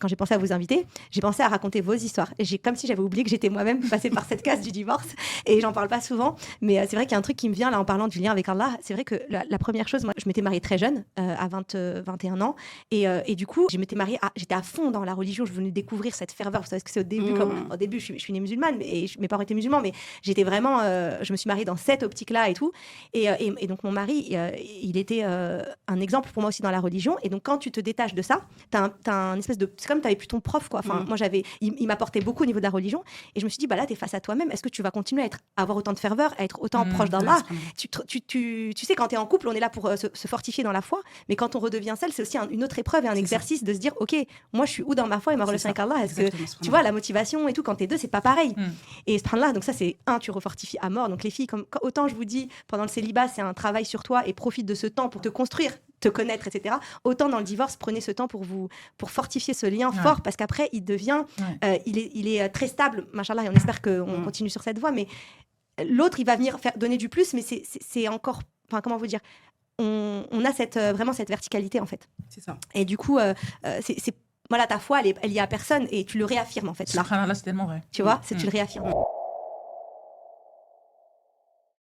quand j'ai pensé à vous inviter, j'ai pensé à raconter vos histoires. Et comme si j'avais oublié que j'étais moi-même passée par cette case du divorce. Et j'en parle pas souvent. Mais c'est vrai qu'il y a un truc qui me vient là en parlant du lien avec Allah. C'est vrai que la première chose, moi, je m'étais mariée très jeune, à 21 ans. Et du coup, je m'étais mariée, j'étais à fond dans la religion. Je venais découvrir cette ferveur. Vous savez ce que c'est au début. Au début, je suis née musulmane, et mes parents étaient musulmans. Mais j'étais vraiment, je me suis mariée dans cette optique-là et tout. Et donc, mon mari, il était un exemple pour moi aussi dans la religion. Et donc, quand tu te détaches de ça, t'as un espèce de... C'est comme t'avais plus ton prof, quoi. Enfin, moi, il m'apportait beaucoup au niveau de la religion. Et je me suis dit, bah là, t'es face à toi-même. Est-ce que tu vas continuer à avoir autant de ferveur, à être autant proche d'Allah? Tu sais, quand t'es en couple, on est là pour se fortifier dans la foi. Mais quand on redevient seul, c'est aussi une autre épreuve et un exercice de se dire, OK, moi, je suis où dans ma foi et ma relation avec Allah? Est-ce que, tu vois, la motivation et tout, quand t'es deux, c'est pas pareil. Et ce là, donc ça, c'est tu refortifies à mort. Donc les filles, autant je vous dis, pendant le célibat, c'est un travail sur toi et profite de ce temps pour te construire, te connaître, etc. Autant dans le divorce, prenez ce temps pour fortifier ce lien fort, parce qu'après, il devient, il est très stable, machallah, et on espère qu'on continue sur cette voie, mais l'autre, il va venir donner du plus, mais c'est encore, enfin, comment vous dire, on a vraiment cette verticalité, en fait. C'est ça. Et du coup, voilà, ta foi, elle y est à personne, et tu le réaffirmes, en fait. Là, c'est tellement vrai. Tu vois, tu le réaffirmes.